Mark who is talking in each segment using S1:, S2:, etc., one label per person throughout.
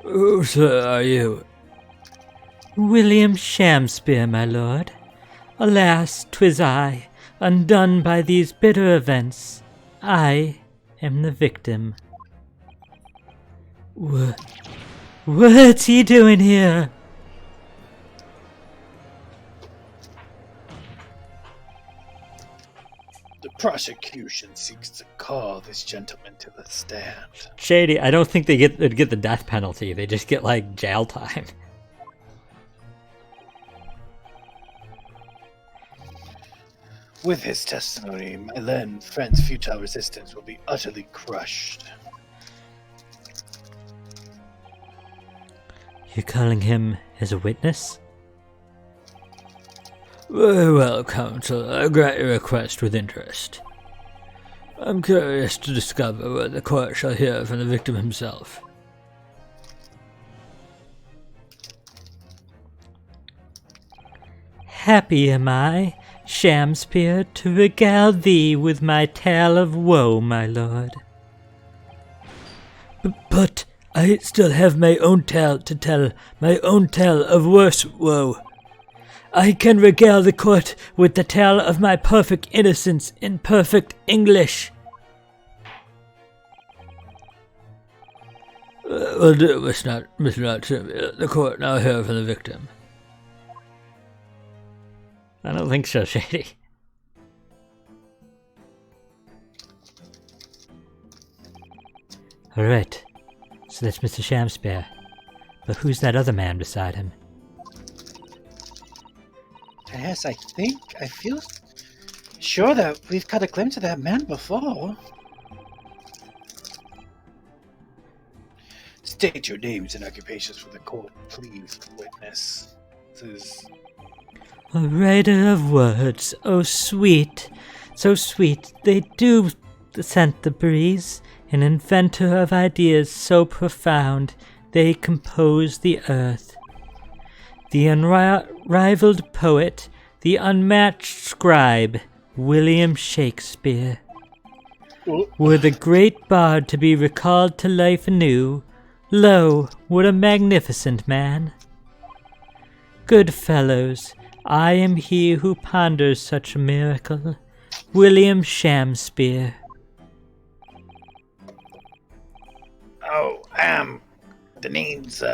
S1: Who, sir, are you?
S2: William Shamspeare, my lord. Alas, 'twas I, undone by these bitter events. I am the victim. What's he doing here?
S3: The prosecution seeks to call this gentleman to the stand.
S2: Shady, I don't think they'd get the death penalty. They just get, like, jail time.
S3: With his testimony, my then friend's futile resistance will be utterly crushed.
S2: You're calling him as a witness?
S1: Very well, counsel. I grant your request with interest. I'm curious to discover what the court shall hear from the victim himself.
S2: Happy am I, Shamspeare, to regale thee with my tale of woe, my lord.
S1: But I still have my own tale to tell, my own tale of worse woe. I can regale the court with the tale of my perfect innocence in perfect English. Will do, Mr. Nottingham. The court now hear from the victim.
S2: I don't think so, Shady. Alright, so that's Mr. Shamspeare. But who's that other man beside him?
S3: Yes, I feel sure that we've caught a glimpse of that man before. State your names and occupations for the court, please, witness. This is...
S2: A writer of words, oh sweet, so sweet, they do scent the breeze. An inventor of ideas so profound, they compose the earth. The unrivaled poet, the unmatched scribe, William Shakespeare. Were the great bard to be recalled to life anew, lo, what a magnificent man! Good fellows, I am he who ponders such a miracle, William Shamspeare.
S3: Oh, the name's,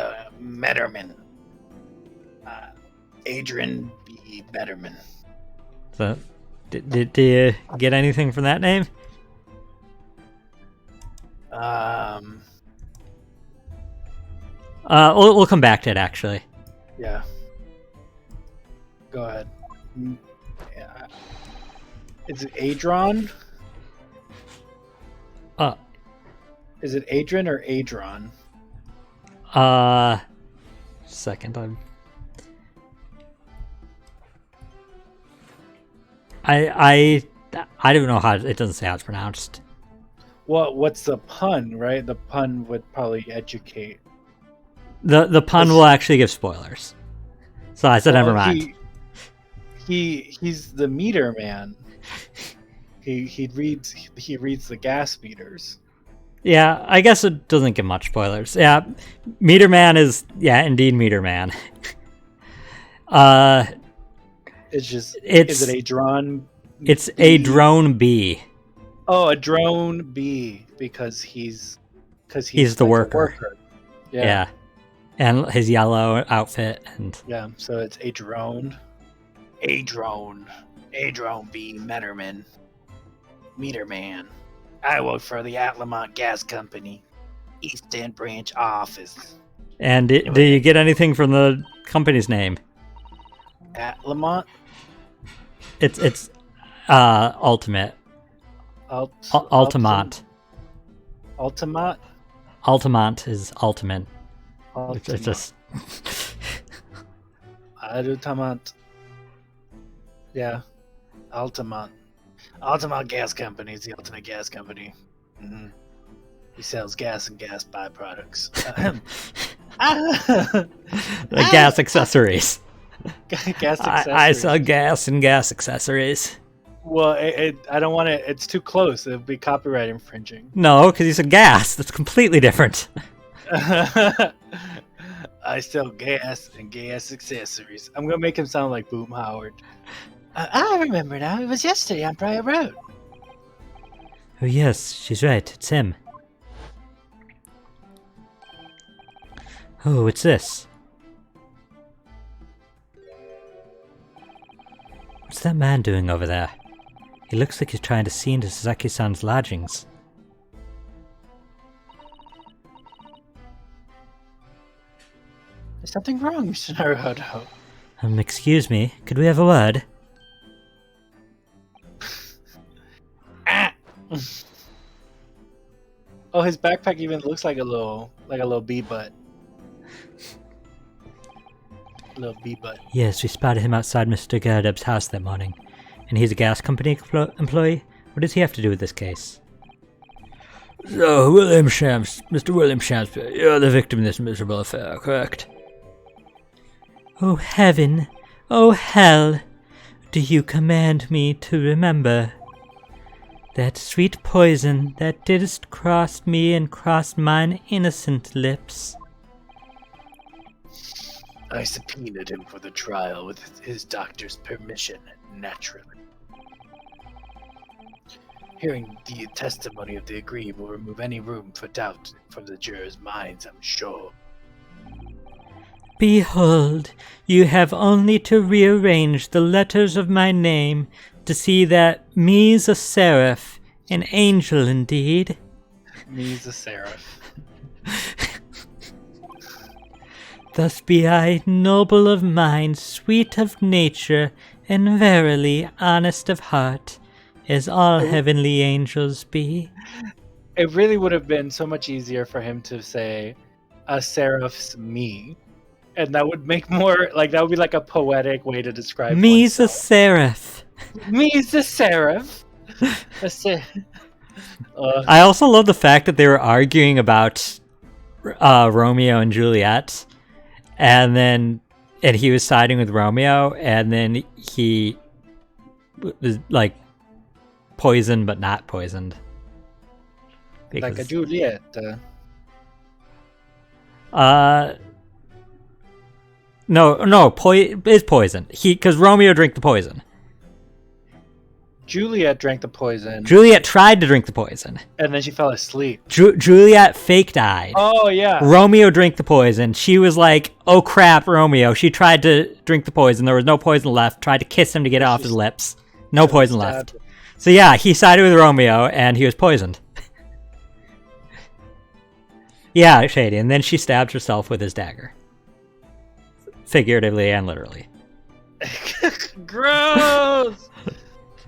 S3: Metterman. Adrian B. Metterman.
S2: So, did you get anything from that name? We'll come back to it, actually.
S3: Yeah. Go ahead. Yeah. Is it Adron? Is it Adrian or Adron?
S2: Second time. I don't know how it doesn't say how it's pronounced.
S3: Well, what's the pun, right? The pun would probably educate.
S2: The pun will actually give spoilers. So I said never mind.
S3: He's the meter man. He reads the gas meters.
S2: Yeah, I guess it doesn't give much spoilers. Yeah, Meter Man is indeed Meter Man.
S3: Is it a drone?
S2: It's a drone B.
S3: Oh, a drone B because he's
S2: the worker. Yeah. And his yellow outfit and
S3: so it's a drone B Metterman. Meter Man. I work for the Atlamont Gas Company, East End branch office.
S2: And do you get anything from the company's name?
S3: Atlamont?
S2: It's Ultimate. Altamont.
S3: Altamont?
S2: Altamont is Ultimate. It's just...
S3: Altamont. Yeah. Altamont. Altamont Gas Company is the ultimate gas company. Mm-hmm. He sells gas and gas byproducts.
S2: The gas accessories.
S3: Gas accessories.
S2: I sell gas and gas accessories.
S3: Well, I don't want it. It's too close. It would be copyright infringing.
S2: No, because you said gas. That's completely different.
S3: I sell gas and gas accessories. I'm gonna make him sound like Boom Howard. I remember now. It was yesterday on Briar Road.
S2: Oh yes, she's right. It's him. Oh, what's this? What's that man doing over there? He looks like he's trying to see into Sasaki-san's lodgings.
S3: There's something wrong, Mr. Naruhodo.
S2: Excuse me, could we have a word?
S3: Ah. Oh, his backpack even looks like a little bee butt. Little bee butt.
S2: Yes, we spotted him outside Mr. Gerdub's house that morning. And he's a gas company employee? What does he have to do with this case?
S1: So, Mr. William Shamspeare, you're the victim in this miserable affair, correct?
S2: Oh heaven, oh hell, do you command me to remember that sweet poison that didst cross me and cross mine innocent lips?
S3: I subpoenaed him for the trial with his doctor's permission, naturally. Hearing the testimony of the aggrieved will remove any room for doubt from the jurors' minds, I'm sure.
S2: Behold, you have only to rearrange the letters of my name to see that me's a seraph, an angel indeed.
S3: Me's a seraph.
S2: Thus be I noble of mind, sweet of nature, and verily honest of heart, as all heavenly angels be.
S3: It really would have been so much easier for him to say, a seraph's me. And that would make more, like, that would be like a poetic way to describe
S2: Me's a
S3: oneself.
S2: seraph.
S3: Me's a seraph.
S2: I also love the fact that they were arguing about Romeo and Juliet, and he was siding with Romeo, and then he was like poisoned but not poisoned.
S3: Like a Juliet.
S2: No, is poison. Because Romeo drank the poison.
S3: Juliet drank the poison.
S2: Juliet tried to drink the poison.
S3: And then she fell asleep.
S2: Juliet fake died.
S3: Oh, yeah.
S2: Romeo drank the poison. She was like, oh crap, Romeo. She tried to drink the poison. There was no poison left. Tried to kiss him to get it off his lips. No poison left. So yeah, he sided with Romeo and he was poisoned. Yeah, Shady. And then she stabbed herself with his dagger. Figuratively and literally.
S3: Gross!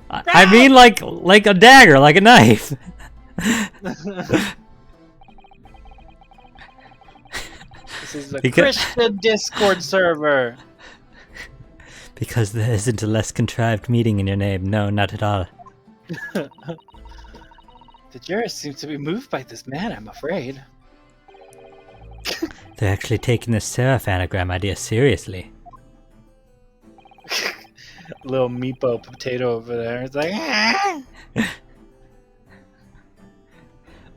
S2: I mean like a dagger, like a knife.
S3: This is a Christian Discord server.
S2: Because there isn't a less contrived meaning in your name. No, not at all.
S3: The jurors seem to be moved by this man, I'm afraid.
S2: They're actually taking this seraph anagram idea seriously.
S3: Little meepo potato over there. It's like,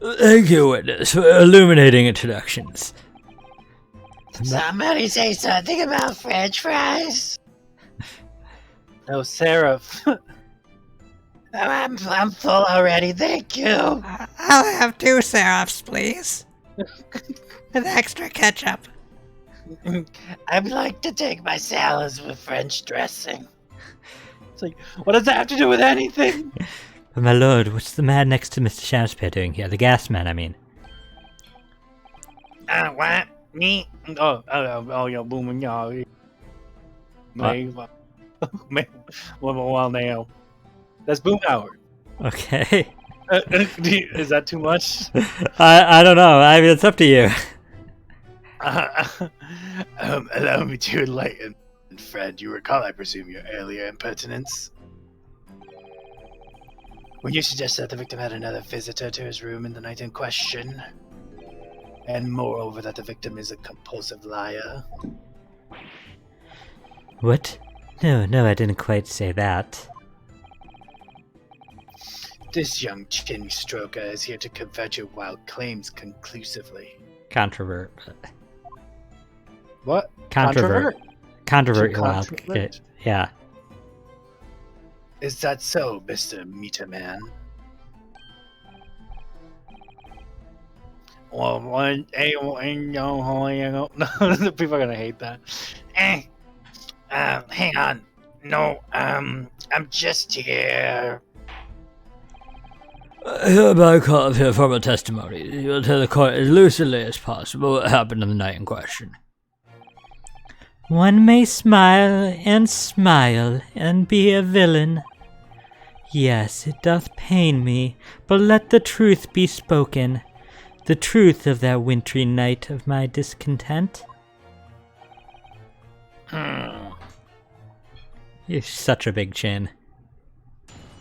S1: Thank you, witness, for illuminating introductions.
S3: Somebody say something about French fries. No, Seraph. I'm full already, thank you.
S4: I'll have 2 seraphs, please. With extra ketchup.
S3: I'd like to take my salads with French dressing. It's like, what does that have to do with anything?
S2: But my lord, what's the man next to Mr. Shamspeare doing here? The gas man, I mean.
S3: What? Me? Oh, boom, yeah. Well, now. That's Boom Howard.
S2: Okay.
S3: Is that too much?
S2: I don't know. I mean, it's up to you.
S3: Allow me to enlighten, friend. You recall, I presume, your earlier impertinence? When you suggested that the victim had another visitor to his room in the night in question, and moreover that the victim is a compulsive liar.
S2: What? No, I didn't quite say that.
S3: This young chin stroker is here to convert your wild claims conclusively.
S2: Controvert.
S3: What?
S2: Controvert your wild.
S3: Controvert?
S2: Yeah.
S3: Is that so, Mr. Meter Man? Well, no, people are gonna hate that. Hang on. No, I'm just here.
S1: Hereby call for formal testimony. You will tell the court as lucidly as possible what happened on the night in question.
S2: One may smile and be a villain. Yes, it doth pain me, but let the truth be spoken. The truth of that wintry night of my discontent. You're such a big chin.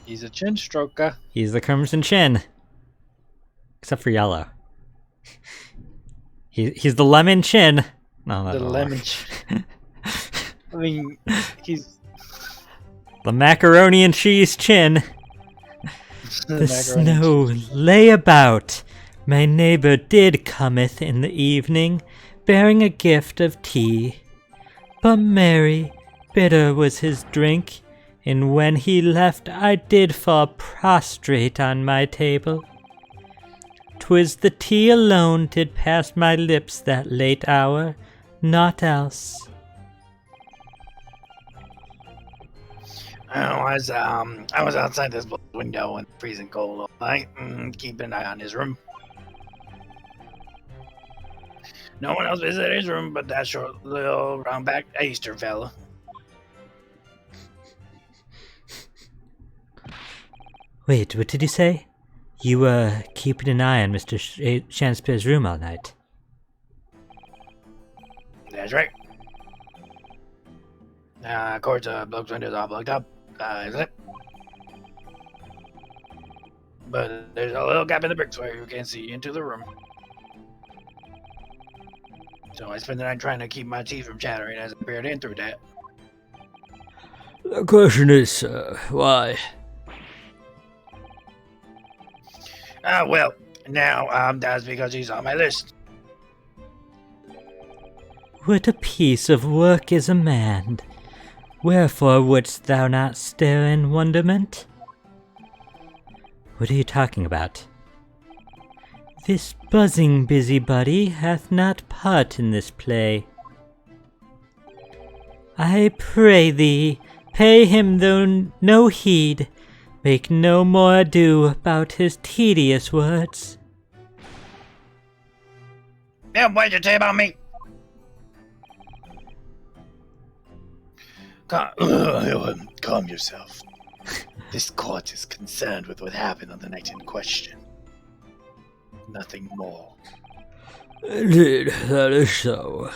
S3: He's a chin stroker.
S2: He's the Crimson Chin. Except for yellow. He's the Lemon Chin. No,
S3: The lemon chin. I mean, he's
S2: the Macaroni and Cheese Chin. The snow lay about. My neighbor did cometh in the evening, bearing a gift of tea. But merry, bitter was his drink, and when he left I did fall prostrate on my table. 'Twas the tea alone did pass my lips that late hour, naught else.
S3: I was outside this window in freezing cold all night, keeping an eye on his room. No one else visited his room but that short little round-backed Easter fella.
S2: Wait, what did you say? You were keeping an eye on Mr. Shakespeare's room all night.
S3: That's right. Of course, Bloke's windows all blocked up, isn't it? But there's a little gap in the bricks where you can see into the room. So I spent the night trying to keep my teeth from chattering as I peered in through that.
S1: The question is, why?
S3: Well, now, that's because he's on my list.
S2: What a piece of work is a man! Wherefore wouldst thou not stare in wonderment? What are you talking about? This buzzing busybody hath not part in this play. I pray thee, pay him no heed, make no more ado about his tedious words.
S3: Yeah, what'd you say about me? Calm yourself. This court is concerned with what happened on the night in question. Nothing more.
S1: Indeed, that is so.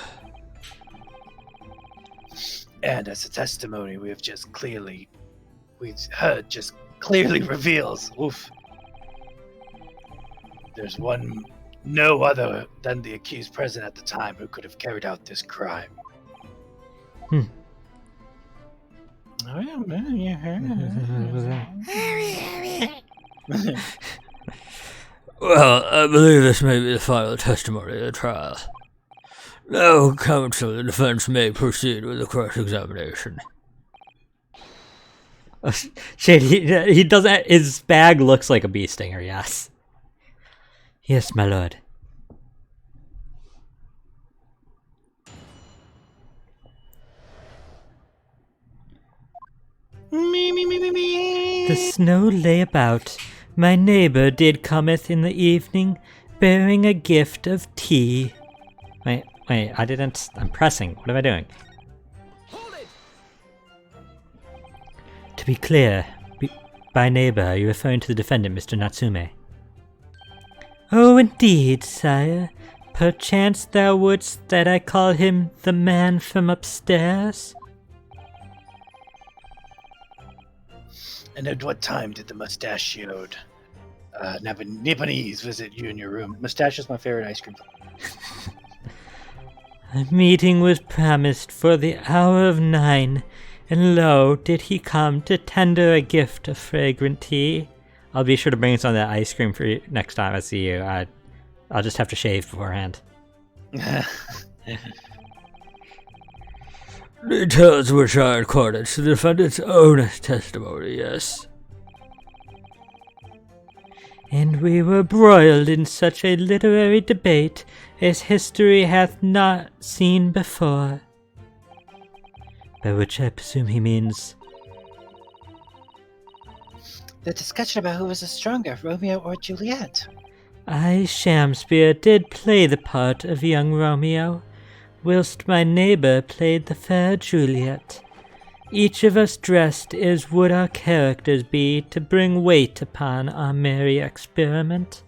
S3: And as a testimony we've heard just clearly reveals, there's no other than the accused present at the time who could have carried out this crime. Oh, yeah.
S1: Well, I believe this may be the final testimony of the trial. Now, counsel, the defense may proceed with the cross-examination.
S2: Oh, shit, he doesn't. His bag looks like a bee stinger, yes. Yes, my lord. The snow lay about. My neighbor did cometh in the evening, bearing a gift of tea. Wait, I didn't. I'm pressing. What am I doing? To be clear, by neighbor, are you referring to the defendant, Mr. Natsume? Oh, indeed, sire. Perchance thou wouldst that I call him the man from upstairs?
S3: And at what time did the mustachioed Nipponese visit you in your room? Mustache is my favorite ice cream.
S2: A meeting was promised for the hour of 9, and lo, did he come to tender a gift of fragrant tea. I'll be sure to bring some of that ice cream for you next time I see you. I'll just have to shave beforehand.
S1: Details which are accorded to the defendant's own testimony, yes.
S2: And we were broiled in such a literary debate as history hath not seen before. By which I presume he means
S3: The discussion about who was the stronger, Romeo or Juliet.
S2: I, Shamspeare, did play the part of young Romeo, whilst my neighbour played the fair Juliet. Each of us dressed as would our characters be to bring weight upon our merry experiment.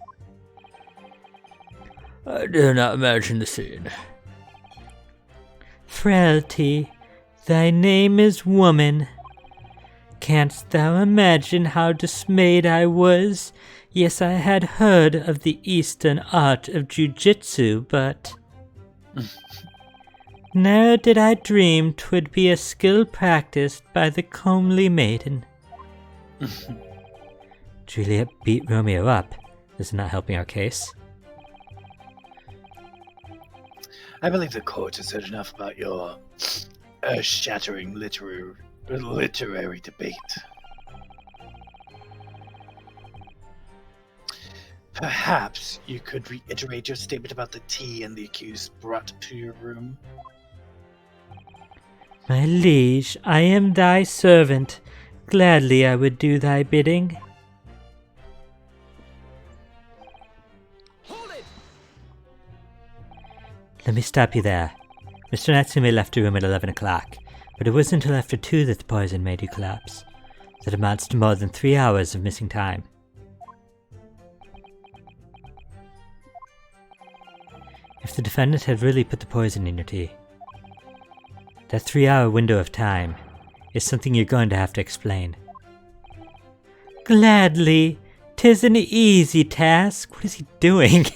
S1: I dare not imagine the scene.
S2: Frailty, thy name is woman. Canst thou imagine how dismayed I was? Yes, I had heard of the Eastern art of jujitsu, but ne'er did I dream 'twould be a skill practiced by the comely maiden. Juliet beat Romeo up. This is not helping our case.
S3: I believe the court has heard enough about your earth-shattering literary debate. Perhaps you could reiterate your statement about the tea and the accused brought to your room.
S2: My liege, I am thy servant. Gladly I would do thy bidding. Let me stop you there. Mr. Natsume left the room at 11 o'clock, but it wasn't until after 2 that the poison made you collapse. That amounts to more than 3 hours of missing time. If the defendant had really put the poison in your tea, that 3-hour window of time is something you're going to have to explain. Gladly. 'Tis an easy task. What is he doing?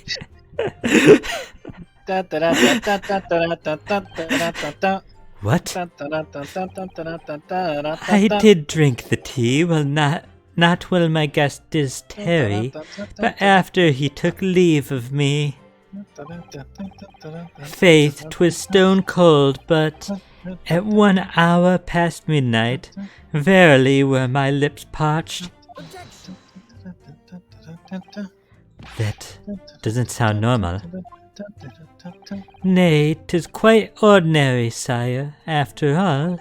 S2: What? I did drink the tea, well not while my guest is Terry, but after he took leave of me. Faith, 'twas stone cold, but at 1 hour past midnight, verily were my lips parched. That doesn't sound normal. Nay, 'tis quite ordinary, sire, after all.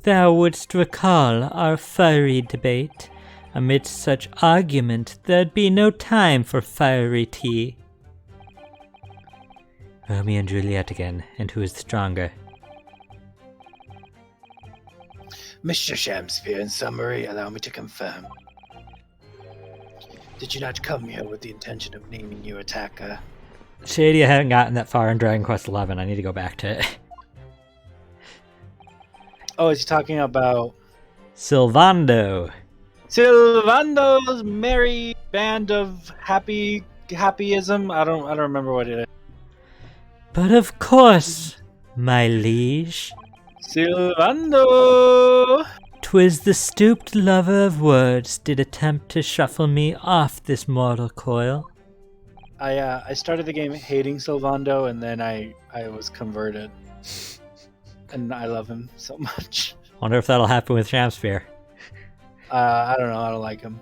S2: Thou wouldst recall our fiery debate. Amidst such argument, there'd be no time for fiery tea. Romeo and Juliet again, and who is the stronger?
S3: Mr. Shamspeare, in summary, allow me to confirm. Did you not come here with the intention of naming your attacker?
S2: Shady, I haven't gotten that far in Dragon Quest XI. I need to go back to it.
S3: Oh, is he talking about
S2: Sylvando.
S3: Sylvando's merry band of happyism? I don't remember what it is.
S2: But of course, my liege.
S3: Sylvando!
S2: 'Twas the stooped lover of words did attempt to shuffle me off this mortal coil.
S3: I started the game hating Sylvando, and then I was converted. And I love him so much.
S2: Wonder if that'll happen with Shamspeare.
S3: I don't know, I don't like him.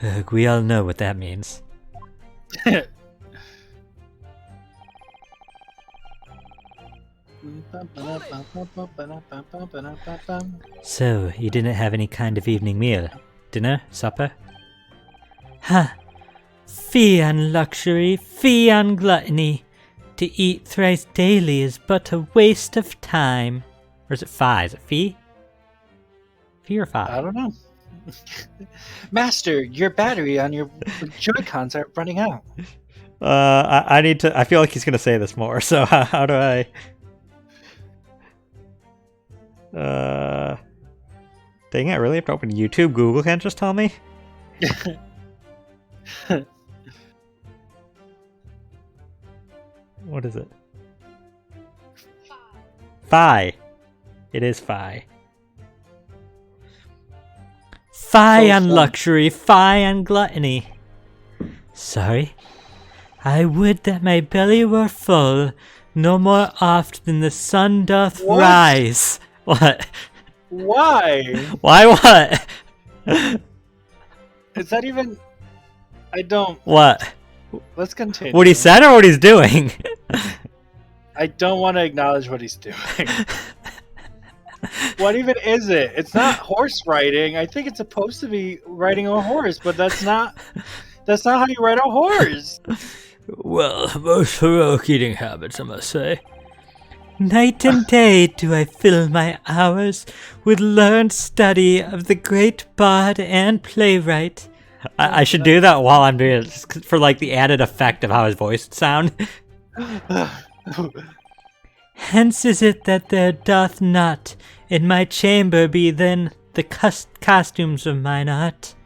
S2: Ugh, we all know what that means. So, you didn't have any kind of evening meal? Dinner? Supper? Ha! Fie on luxury, fie on gluttony! To eat thrice daily is but a waste of time. Or is it fi? Is it fee? Fee or fi?
S3: I don't know. Master, your battery on your Joy-Cons are running out.
S2: I need to. I feel like he's gonna say this more. So how do I? Dang it! I really have to open YouTube. Google can't just tell me. What is it? Fi. It is fi. Fi on luxury, fi on gluttony. Sorry. I would that my belly were full, no more oft than the sun doth
S3: What?
S2: rise. What?
S3: Why?
S2: Why what?
S3: Is that even? I don't.
S2: What?
S3: Let's continue.
S2: What he said or what he's doing?
S3: I don't want to acknowledge what he's doing. What even is it? It's not horse riding. I think it's supposed to be riding a horse, but that's not how you ride a horse.
S1: Well, most heroic eating habits, I must say.
S2: Night and day do I fill my hours with learned study of the great bard and playwright. I should do that while I'm doing it, just for like the added effect of how his voice would sound. Hence is it that there doth not in my chamber be then the costumes of mine art.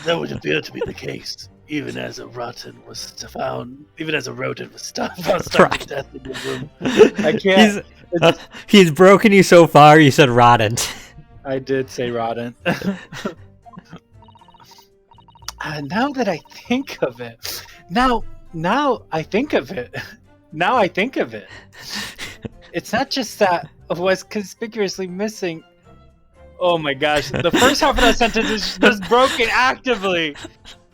S3: That would appear to be the case, even as a rodent was found
S2: Right.
S3: to death in the room. I can't.
S2: He's broken you so far, you said rodent.
S3: I did say rodent. Now that I think of it, now I think of it. Now I think of it. It's not just that was conspicuously missing. Oh my gosh, the first half of that sentence is just broken actively,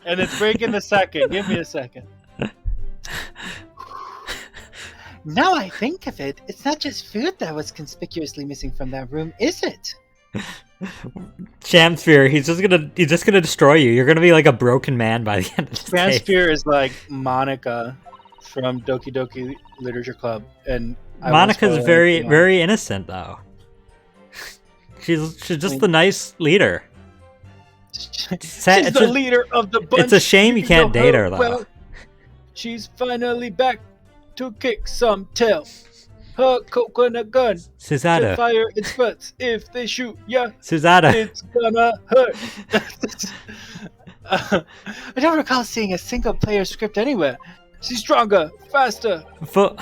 S3: and it's breaking the second. Give me a second. Now I think of it, it's not just food that was conspicuously missing from that room, is it?
S2: Shamsphere, he's just gonna destroy you. You're gonna be like a broken man by the end of this day.
S3: Shamsphere is like Monica from Doki Doki Literature Club, and
S2: Monica's very innocent though. She's just the nice leader.
S3: She's the leader of the bunch.
S2: It's a shame you can't date her though.
S3: Well, she's finally back to kick some tail. Her coconut gun to
S2: Susanna.
S3: fire its butts. If they shoot ya,
S2: Susanna.
S3: it's gonna hurt. I don't recall seeing a single player script anywhere. She's stronger, faster.
S2: For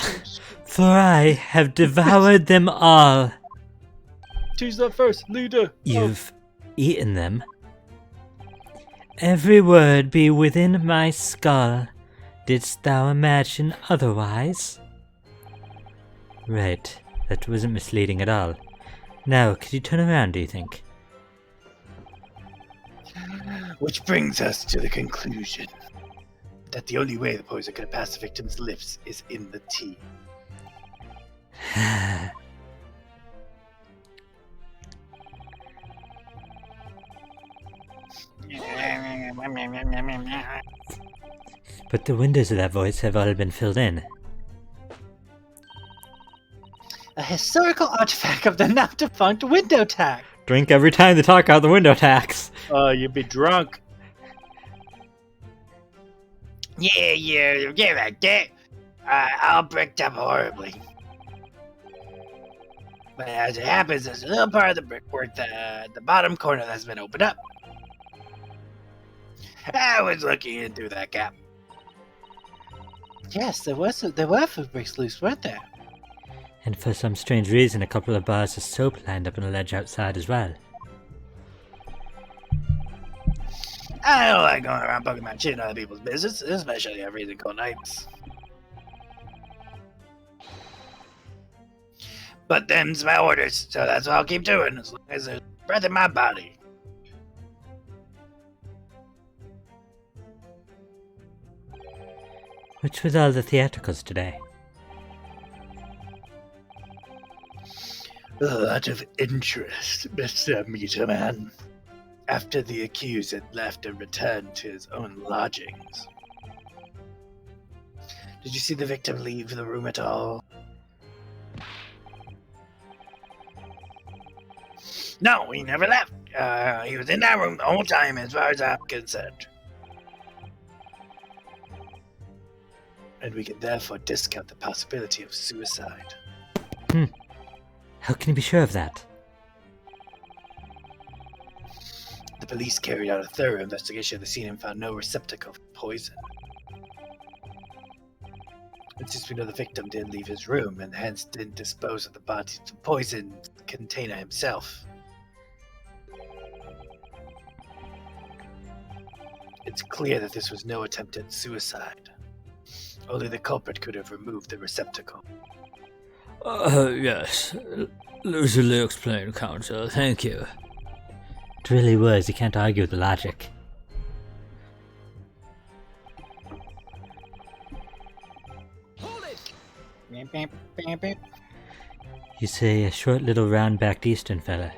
S2: I have devoured them all.
S3: She's the first leader.
S2: You've eaten them. Every word be within my skull. Didst thou imagine otherwise? Right, that wasn't misleading at all. Now, could you turn around, do you think?
S3: Which brings us to the conclusion that the only way the poison could pass the victim's lips is in the tea.
S2: But the windows of that voice have all been filled in.
S3: A historical artifact of the now defunct window tax.
S2: Drink every time they talk out the window tax.
S3: You'd be drunk. Yeah, like that. I'll bricked up horribly. But as it happens, there's a little part of the brickwork, the bottom corner that's been opened up. I was looking into that gap. Yes, there were food bricks loose, weren't there?
S2: And for some strange reason, a couple of bars of soap lined up on a ledge outside as well.
S3: I don't like going around poking my chin in other people's business, especially on freezing cold nights. But them's my orders, so that's what I'll keep doing as long as there's breath in my body.
S2: Which was all the theatricals today?
S3: A lot of interest, Mr. Meterman. After the accused had left and returned to his own lodgings. Did you see the victim leave the room at all? No, he never left. He was in that room the whole time as far as I'm concerned. And we can therefore discount the possibility of suicide.
S2: How can you be sure of that?
S3: The police carried out a thorough investigation of the scene and found no receptacle for poison. And since we know the victim didn't leave his room and hence didn't dispose of the body to poison container himself, It's clear that this was no attempt at suicide. Only the culprit could have removed the receptacle.
S1: Yes. Lucidly explained, Counsel. Thank you.
S2: It really was. You can't argue with the logic.
S3: Beep, beep, beep, beep.
S2: You say a short little round-backed Eastern fella.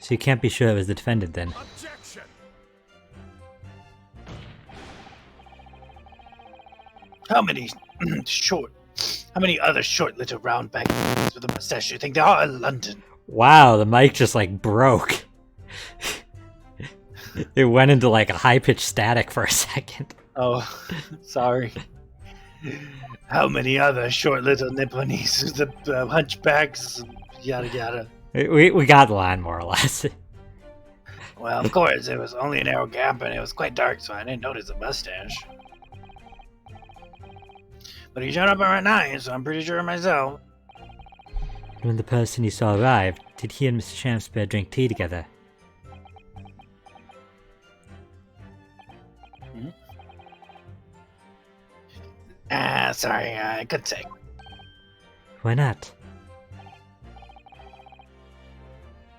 S2: So you can't be sure it was the defendant then.
S5: Objection!
S3: How many other short little round back with a mustache do you think there are in London?
S2: Wow, the mic just like broke. It went into like a high-pitched static for a second.
S3: Oh, sorry. How many other short little Nipponese with the hunchbacks, yada yada.
S2: We got the line more or less.
S3: Well, of course, it was only a narrow gap and it was quite dark, so I didn't notice the mustache. But he showed up around 9, so I'm pretty sure myself.
S2: When the person you saw arrived, did he and Mr. Shamspeare drink tea together?
S3: Sorry, I couldn't say.
S2: Why not?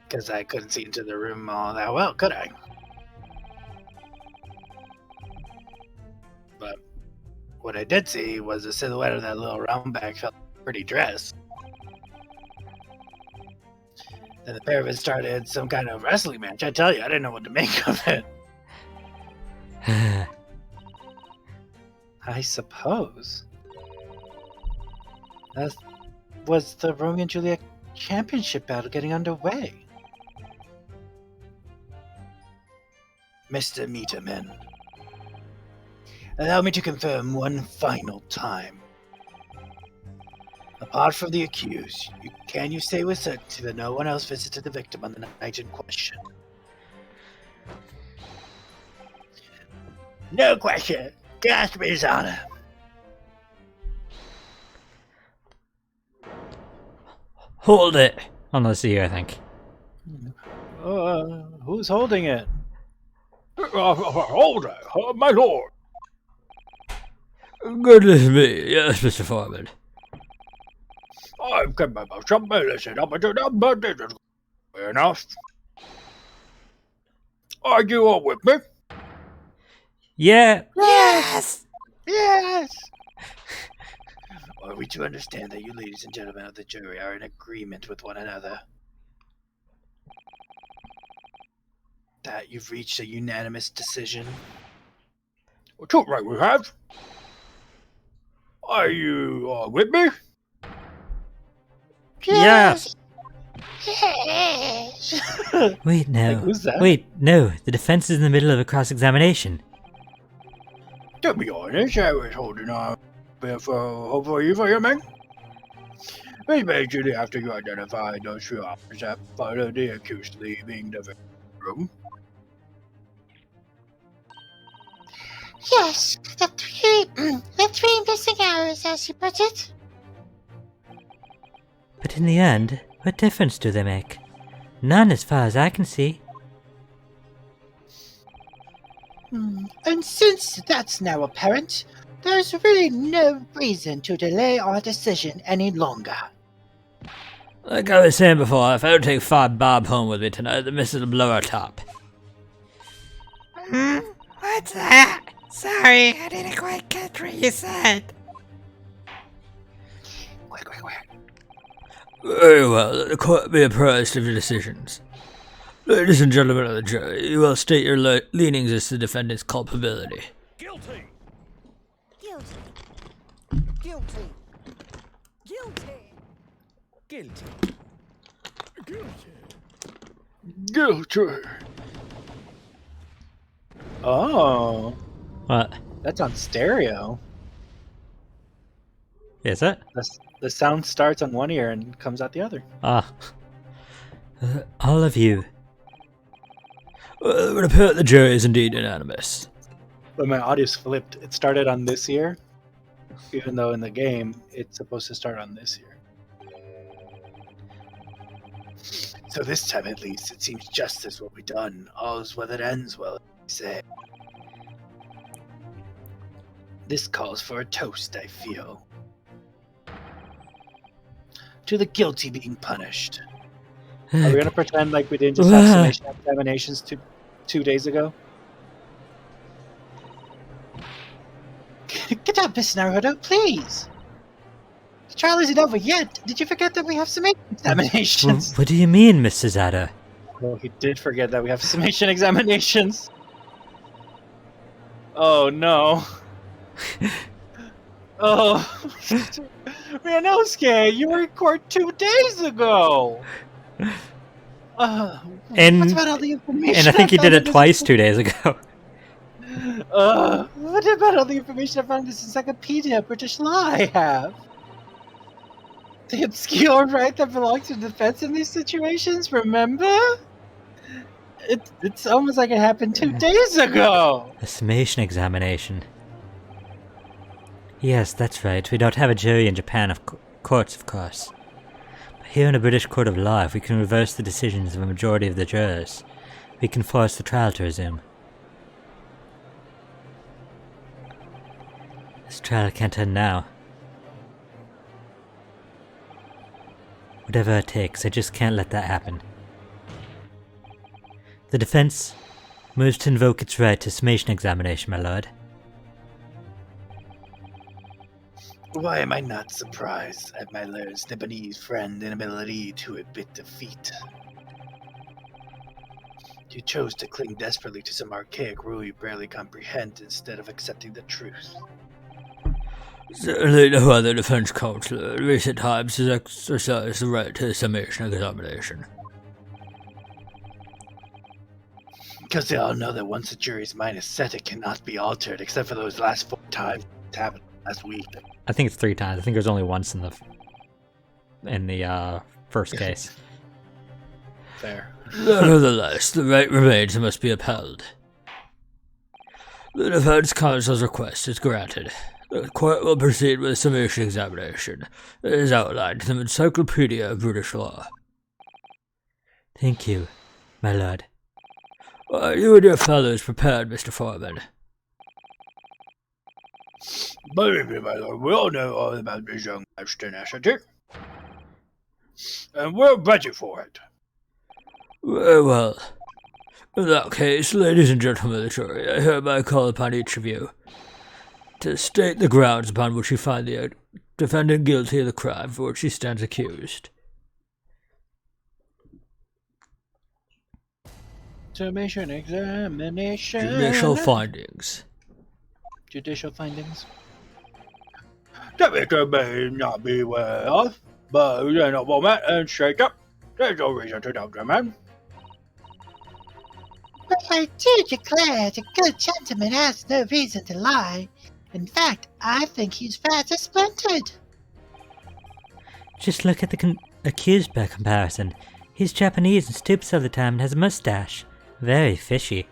S3: Because I couldn't see into the room all that well, could I? But what I did see was the silhouette of that little roundback felt pretty dress. Then the pair of us started some kind of wrestling match. I tell you, I didn't know what to make of it. I suppose. That was the Romeo and Juliet championship battle getting underway. Mr. Meterman, allow me to confirm one final time. Apart from the accused, can you say with certainty that no one else visited the victim on the night in question? No question. Gasp His Honor.
S2: Hold it! Unless you, I think.
S3: Who's holding it?
S5: Hold it, my lord.
S1: Goodness me. Yes, Mr. Foreman.
S5: I've kept my mouth shut, but listen up until that, but this is enough. Are you all with me?
S2: Yeah!
S4: Yes!
S3: Yes! Are we to understand that you ladies and gentlemen of the jury are in agreement with one another? That you've reached a unanimous decision?
S5: Well, too right we have. Are you all with me?
S2: Yes!
S3: Yes!
S2: Wait, no.
S3: Like, who's that?
S2: Wait, no. The defense is in the middle of a cross-examination.
S5: To be honest, I was holding on for hope for you for your men. Especially after you identified those few hours that followed the accused leaving the room.
S6: Yes, the three missing hours, as you put it.
S2: But in the end, what difference do they make? None as far as I can see.
S6: And since that's now apparent, there's really no reason to delay our decision any longer.
S1: Like I was saying before, if I don't take Fat Bob home with me tonight, the missus will blow our top.
S4: What's that? Sorry, I didn't quite catch what you said.
S3: Quick.
S1: Very well, let the court be apprised of your decisions. Ladies and gentlemen of the jury, you will state your leanings as to the defendant's culpability.
S5: Guilty.
S7: Guilty. Guilty. Guilty.
S5: Guilty.
S3: Oh,
S2: What?
S3: that's on stereo.
S2: Is it?
S3: The sound starts on one ear and comes out the other.
S2: Ah. All of you.
S1: Well, it would appear that the jury is indeed unanimous.
S3: But my audio's flipped. It started on this ear, even though in the game it's supposed to start on this ear. So this time at least, it seems justice will be done. All's well that ends well, as they say. This calls for a toast, I feel. To the guilty being punished. Are we gonna pretend like we didn't just have summation examinations 2 days ago?
S6: Get up, Miss Naruto, please. The trial isn't over yet. Did you forget that we have summation examinations?
S2: What do you mean, Mrs. Adder?
S3: Well, he did forget that we have summation examinations. Oh no. Oh, Ryanosuke, you were in court 2 days ago.
S2: And
S6: What about all the information?
S2: I think he did
S6: found
S2: it
S6: in this-
S2: twice 2 days ago.
S6: What about all the information I found in this encyclopedia of British law I have? The obscure right that belongs to defense in these situations, remember?
S3: It's almost like it happened 2 days ago.
S2: A summation examination. Yes, that's right. We don't have a jury in Japan of courts, of course. But here in a British court of law, if we can reverse the decisions of a majority of the jurors, we can force the trial to resume. This trial can't end now. Whatever it takes, I just can't let that happen. The defense moves to invoke its right to summation examination, my lord.
S3: Why am I not surprised at my lord's Japanese friend's inability to admit defeat? You chose to cling desperately to some archaic rule you barely comprehend instead of accepting the truth.
S1: Certainly no other defense counsel in recent times has exercised the right to summation examination.
S3: Because they all know that once a jury's mind is set, it cannot be altered, except for those last 4 times it happened last week.
S2: I think it's 3 times. I think there's only once in the first case.
S3: Fair.
S1: Nevertheless, the right remains and must be upheld. The defense counsel's request is granted. The court will proceed with a summation examination. It is outlined in the Encyclopedia of British Law.
S2: Thank you, my lord.
S1: Are you and your fellows prepared, Mr. Foreman?
S5: Believe me, my lord, we all know all about this young man's tenacity. And we're ready for it.
S1: Very well. In that case, ladies and gentlemen of the jury, I hereby call upon each of you to state the grounds upon which you find the defendant guilty of the crime for which he stands accused.
S3: Summation examination.
S1: Judicial findings.
S3: Judicial findings.
S5: That Mr. may not be aware of, but you know moment and shake up. There's no reason to doubt the man.
S6: But I do declare the good gentleman has no reason to lie. In fact, I think he's fat as splintered.
S2: Just look at the accused by comparison. He's Japanese and stoops all the time and has a mustache. Very fishy.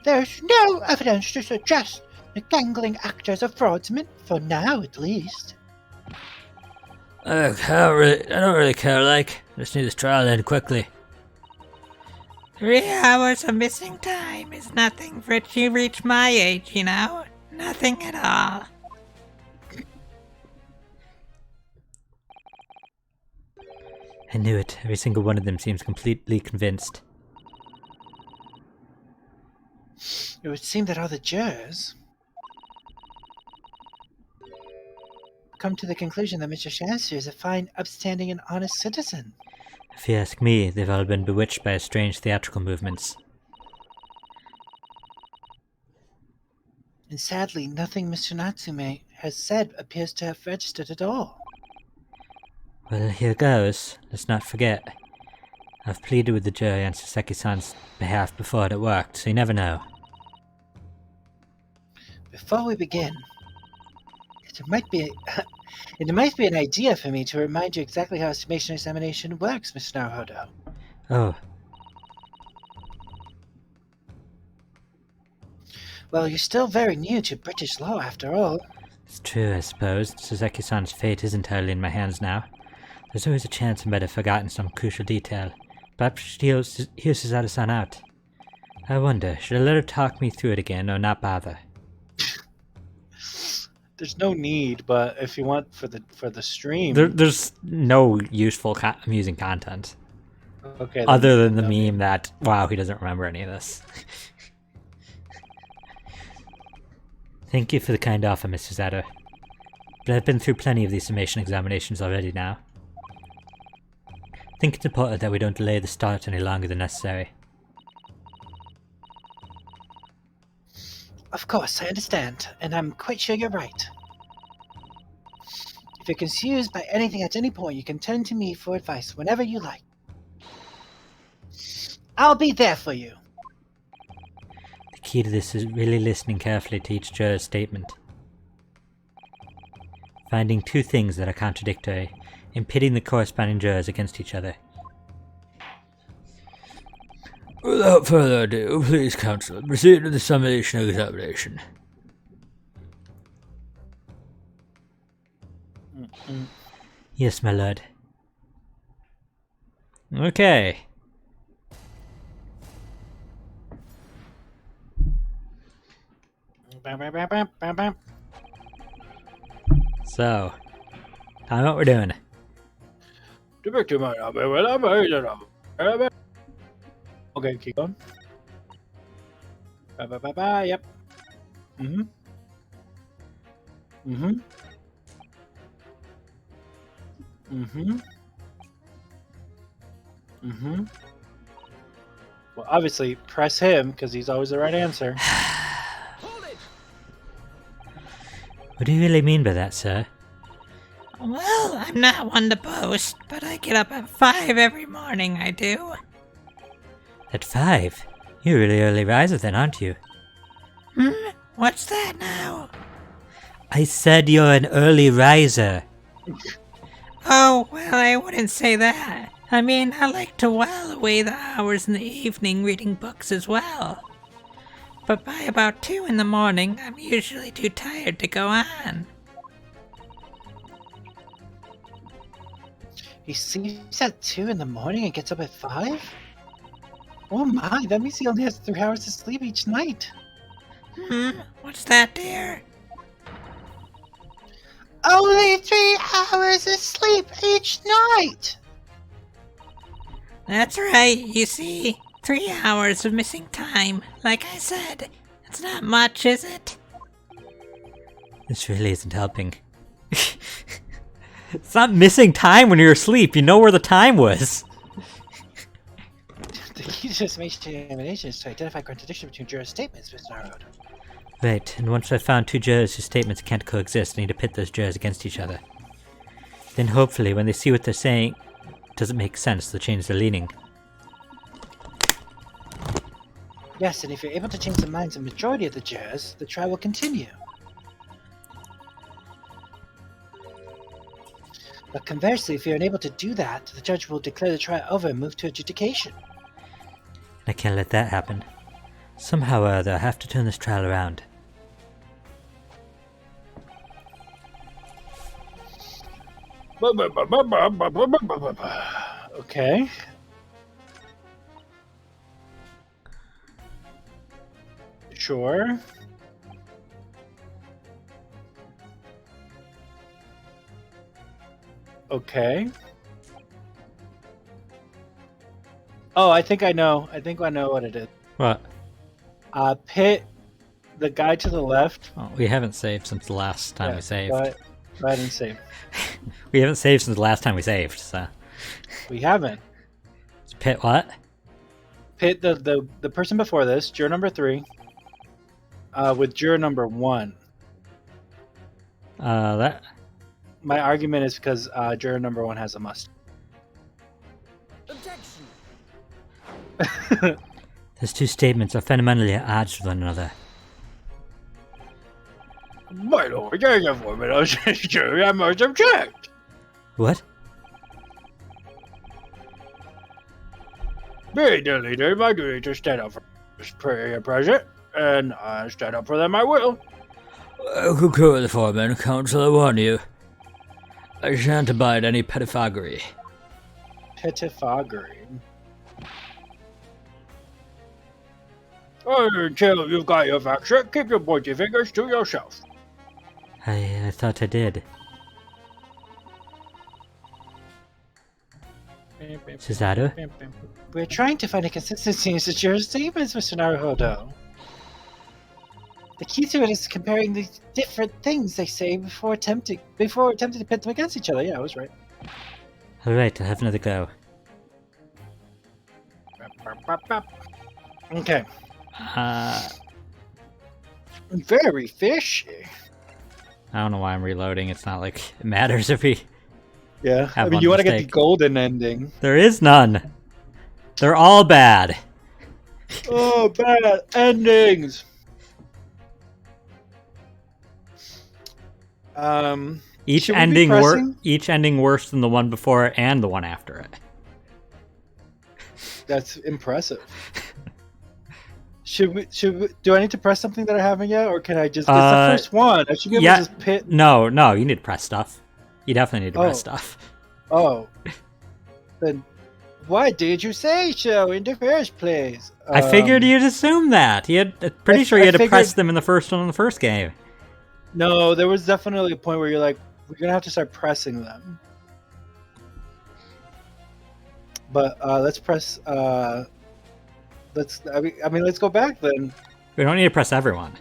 S6: There's no evidence to suggest the gangling actor's a fraudsman, for now at least.
S1: I don't really care, I just need this trial to end quickly.
S4: 3 hours of missing time is nothing for you reach my age, you know? Nothing at all.
S2: I knew it. Every single one of them seems completely convinced.
S6: It would seem that all the jurors come to the conclusion that Mr. Shansu is a fine, upstanding, and honest citizen.
S2: If you ask me, they've all been bewitched by his strange theatrical movements.
S6: And sadly, nothing Mr. Natsume has said appears to have registered at all.
S2: Well, here goes. Let's not forget. I've pleaded with the jury on Saseki-san's behalf before it worked, so you never know.
S6: Before we begin, it might be an idea for me to remind you exactly how a summation examination works, Mr. Naruhodo.
S2: Oh,
S6: Well, you're still very new to British law, after all.
S2: it's true, I suppose. Saseki-san's fate is entirely in my hands now. There's always a chance I might have forgotten some crucial detail. Perhaps hear Suzaru-san out. I wonder, should I let her talk me through it again or not bother?
S3: There's no need, but if you want for the stream,
S2: There's no useful, amusing content.
S3: okay. then
S2: Other than the
S3: no need.
S2: meme that, wow, he doesn't remember any of this. Thank you for the kind offer, Mr. Zadder. But I've been through plenty of these summation examinations already now. I think it's important that we don't delay the start any longer than necessary.
S6: Of course, I understand, and I'm quite sure you're right. If you're confused by anything at any point, you can turn to me for advice whenever you like. I'll be there for you.
S2: The key to this is really listening carefully to each juror's statement. Finding two things that are contradictory, and pitting the corresponding jurors against each other.
S1: Without further ado, please, Counselor, proceed to the summation examination.
S2: Yes, my lord. Okay.
S3: Bam, bam, bam, bam, bam, bam.
S2: So, tell me what we're doing.
S3: Okay, keep going. Ba, ba, ba, ba, yep. Mm-hmm. Mm-hmm. Mm-hmm. Mm-hmm. Well, obviously, press him, because he's always the right answer.
S2: What do you really mean by that, sir?
S4: Well, I'm not one to boast, but I get up at 5 every morning, I do.
S2: At 5? You're a really early riser then, aren't you?
S4: What's that now?
S2: I said you're an early riser.
S4: Oh, well, I wouldn't say that. I mean, I like to while away the hours in the evening reading books as well. But by about 2 in the morning, I'm usually too tired to go on.
S6: He sleeps at 2 in the morning and gets up at 5? Oh my, that means he only has 3 hours of sleep each night.
S4: What's that, dear?
S6: Only 3 hours of sleep each night!
S4: That's right, you see. 3 hours of missing time. Like I said, it's not much, is it?
S2: This really isn't helping. It's not missing time when you're asleep. You know where the time was.
S6: The key to summation examination is to identify contradiction between juror statements, Mr. Narrow.
S2: Right, and once I've found two jurors whose statements can't coexist, I need to pit those jurors against each other. Then hopefully, when they see what they're saying doesn't make sense, they'll change their leaning.
S6: Yes, and if you're able to change the minds of the majority of the jurors, the trial will continue. But conversely, if you're unable to do that, the judge will declare the trial over and move to adjudication.
S2: I can't let that happen. Somehow or other, I have to turn this trial around.
S3: Okay. Sure. Okay. Oh, I think I know. I think I know what it is.
S2: What?
S3: Pit the guy to the left.
S2: Oh, we haven't saved since the last time we saved.
S3: Go ahead and save.
S2: We haven't saved since the last time we saved, so...
S3: We haven't.
S2: Pit what?
S3: Pit the person before this, juror number 3, with juror number 1.
S2: That...
S3: My argument is because juror number 1 has a must.
S7: Objection.
S2: Those two statements are fundamentally at odds with one another.
S5: My lord, there's a formula jury I must object.
S2: What?
S5: Being the leader, my duty to stand up for this present, and I stand up for them I will.
S1: I concur with the foreman, Counsel, I warn you. I shan't abide any pettifoggery.
S3: Pettifoggery.
S5: Until you've got your facts straight, keep your pointy fingers to yourself.
S2: I thought I did. Suzaru?
S6: We're trying to find a consistency in your statements, Mr. Naruhodo. The key to it is comparing the different things they say before attempting to pit them against each other. Yeah, I was right.
S2: Alright, I'll have another go.
S6: Okay.
S2: I
S6: Very fishy.
S2: don't know why I'm reloading. It's not like it matters if we...
S6: Yeah,
S2: Have
S6: I mean,
S2: one
S6: you want to get the
S2: mistake.
S6: golden ending.
S2: There is none. They're all bad.
S6: Oh, bad endings.
S2: Each
S6: Should we be
S2: ending
S6: pressing?
S2: each ending worse than the one before it and the one after it.
S6: That's impressive. Should we? Do I need to press something that I haven't yet, or can I just? It's the first one. I should be able
S2: yeah.
S6: to just pit.
S2: No, you need to press stuff. You definitely need to press
S6: Oh.
S2: stuff.
S6: Oh. Then, why did you say so in the first place?
S2: I figured you'd assume that. Pretty sure you had to press them in the first one in the first game.
S6: No, there was definitely a point where you're like, we're gonna have to start pressing them. But let's press. Let's. I mean, let's go back then.
S2: We don't need to press everyone.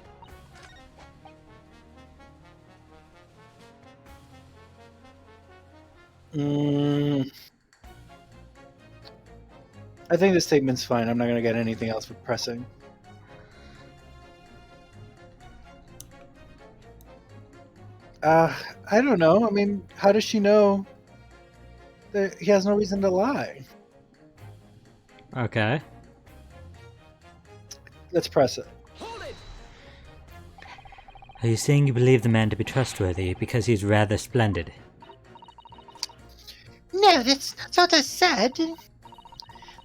S6: I think this statement's fine. I'm not gonna get anything else with pressing. I don't know. I mean, how does she know that he has no reason to lie?
S2: Okay.
S6: Let's press it.
S2: Are you saying you believe the man to be trustworthy because he's rather splendid?
S6: No, that's not what I said.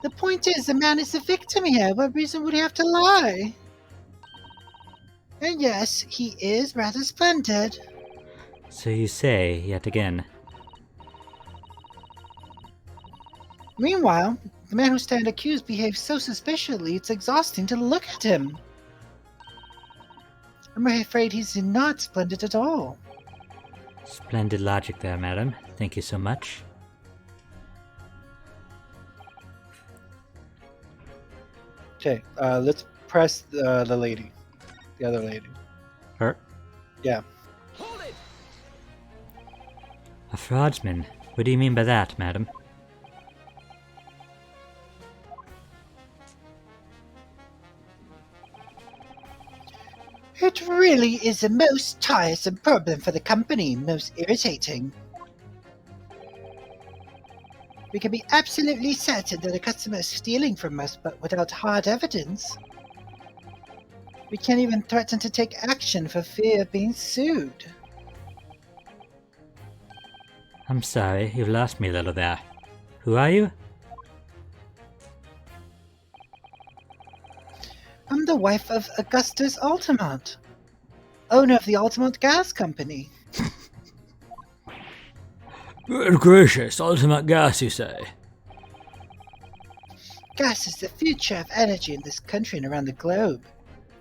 S6: The point is, the man is the victim here. What reason would he have to lie? And yes, he is rather splendid.
S2: So you say, yet again.
S6: Meanwhile, the man who stands accused behaves so suspiciously it's exhausting to look at him. I'm afraid he's not splendid at all.
S2: Splendid logic there, madam. Thank you so much.
S6: Okay, let's press the lady. The other lady.
S2: Her?
S6: Yeah.
S2: A fraudsman? What do you mean by that, madam?
S6: It really is a most tiresome problem for the company, most irritating. We can be absolutely certain that a customer is stealing from us, but without hard evidence. We can't even threaten to take action for fear of being sued.
S2: I'm sorry, you've lost me a little there. Who are you?
S6: I'm the wife of Augustus Altamont, owner of the Altamont Gas Company.
S1: Good gracious, ultimate gas, you say?
S6: Gas is the future of energy in this country and around the globe,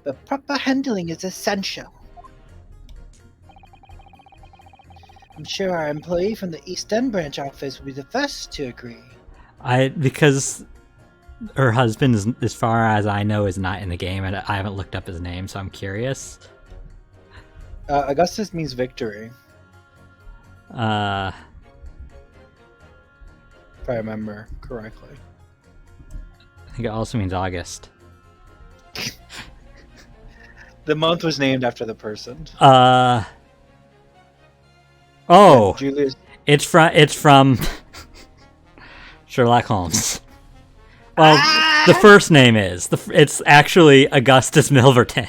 S6: but proper handling is essential. I'm sure our employee from the East End branch office will be the first to agree.
S2: Because her husband, as far as I know, is not in the game, and I haven't looked up his name, so I'm curious.
S6: Augustus means victory, if I remember correctly.
S2: I think it also means August.
S6: The month was named after the person.
S2: Oh,
S6: Julius.
S2: it's from Sherlock Holmes. Well, the first name is it's actually Augustus Milverton.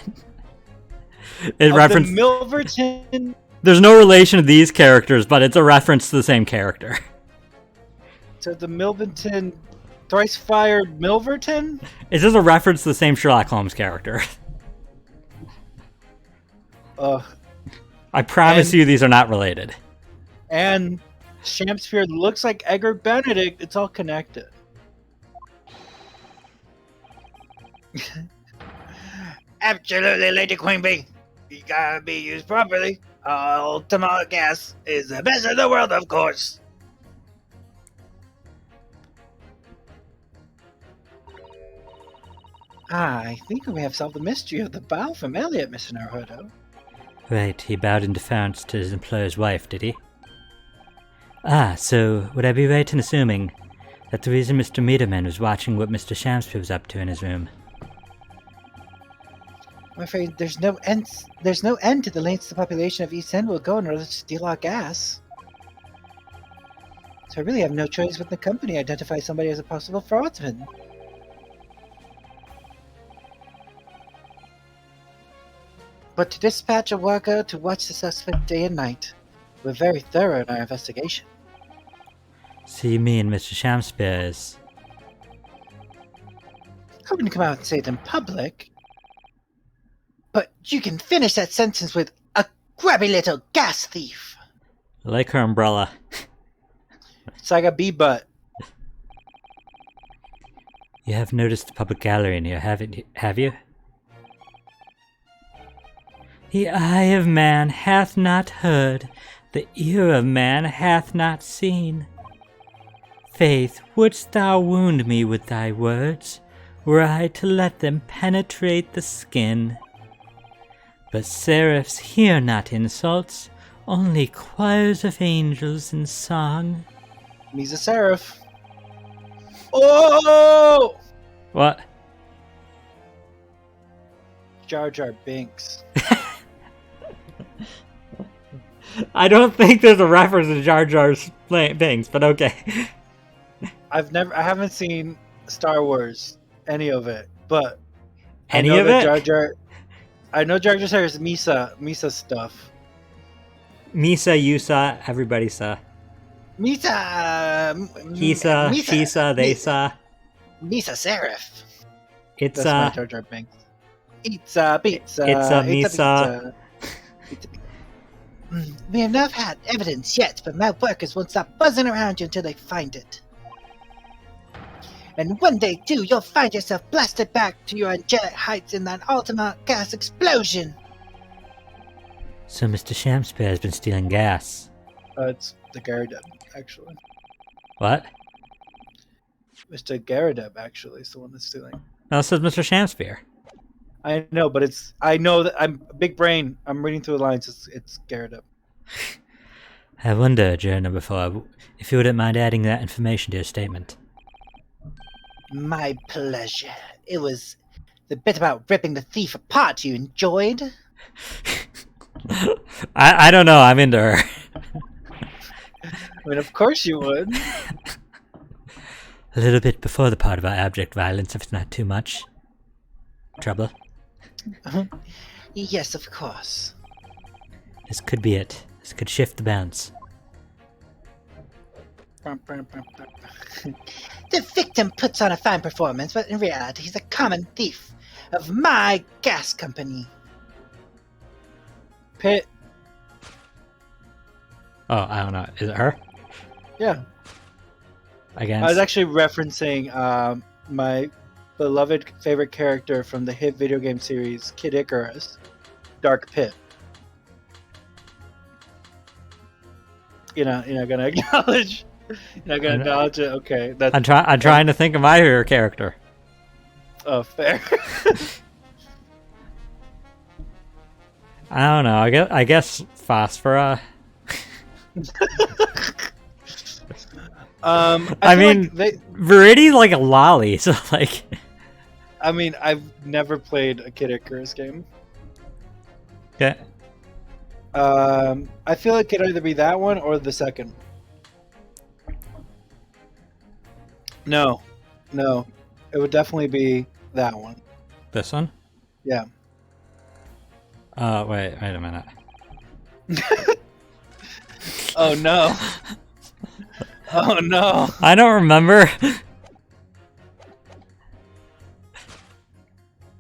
S2: It reference.
S6: The Milverton.
S2: There's no relation to these characters, but it's a reference to the same character.
S6: To the Milverton. Thrice fired Milverton?
S2: It's just a reference to the same Sherlock Holmes character. I promise you these are not related.
S6: And Shampspeare looks like Edgar Benedict. It's all connected. Absolutely, Lady Queenbee. You gotta be used properly. Ultima gas is the best in the world, of course. I think we have solved the mystery of the bow from Elliot, Mr. Naruhodo.
S2: Right, he bowed in defiance to his employer's wife, did he? Ah, so would I be right in assuming that the reason Mr. Meterman was watching what Mr. Shamspeare was up to in his room?
S6: I'm afraid there's no end to the lengths the population of East End will go in order to steal our gas. So I really have no choice when the company identifies somebody as a possible fraudman. But to dispatch a worker to watch the suspect day and night. We're very thorough in our investigation.
S2: So you mean Mr. Shamspeare is...
S6: I wouldn't come out and say it in public. But you can finish that sentence with a grubby little gas thief.
S2: I like her umbrella.
S6: It's like a bee butt.
S2: You have noticed the public gallery in here, have you? The eye of man hath not heard, the ear of man hath not seen. Faith, wouldst thou wound me with thy words, were I to let them penetrate the skin? But seraphs hear not insults, only choirs of angels in song.
S6: He's a seraph. Oh!
S2: What?
S6: Jar Jar Binks.
S2: I don't think there's a reference to Jar Jar's things, but okay.
S6: I haven't seen Star Wars, any of it, but
S2: Any
S6: I know
S2: of
S6: that
S2: it?
S6: Jar Jar. I know Jar Jar is Misa stuff.
S2: Misa, you saw, everybody saw.
S6: Misa.
S2: He saw, she saw, they saw.
S6: Misa Seraph.
S2: It's
S6: That's my Jar Jar Binks. Pizza.
S2: It's a Misa.
S6: Pizza. We have not had evidence yet, but my workers won't stop buzzing around you until they find it. And when they do, you'll find yourself blasted back to your angelic heights in that Ultima gas explosion.
S2: So Mr. Shamspeare has been stealing gas.
S6: It's the Garadeb, actually.
S2: What?
S6: Mr. Garadeb, actually, is the one that's stealing.
S2: No, it says Mr. Shamspeare.
S6: I know, but I know that I'm big brain. I'm reading through the lines. It's Garadeb.
S2: I wonder, Joe number 4, if you wouldn't mind adding that information to your statement.
S6: My pleasure. It was the bit about ripping the thief apart you enjoyed.
S2: I don't know, I'm into her.
S6: I mean, of course you would.
S2: A little bit before the part about abject violence, if it's not too much. Trouble?
S6: Yes, of course.
S2: This could be it. This could shift the balance.
S6: The victim puts on a fine performance, but in reality he's a common thief of my gas company. Pitt.
S2: Oh, I don't know. Is it her?
S6: Yeah.
S2: Again?
S6: I was actually referencing my beloved favorite character from the hit video game series Kid Icarus, Dark Pit. You're not gonna acknowledge. You're not gonna acknowledge it. Okay, that's.
S2: I'm trying to think of my favorite character.
S6: Oh, fair.
S2: I don't know. I guess Phosphora. I mean, Viridi's like a lolly, so like.
S6: I mean, I've never played a Kid Icarus game.
S2: Okay.
S6: I feel it could either be that one or the second. No, it would definitely be that one.
S2: This one?
S6: Yeah.
S2: Wait a minute.
S6: Oh no. Oh no.
S2: I don't remember.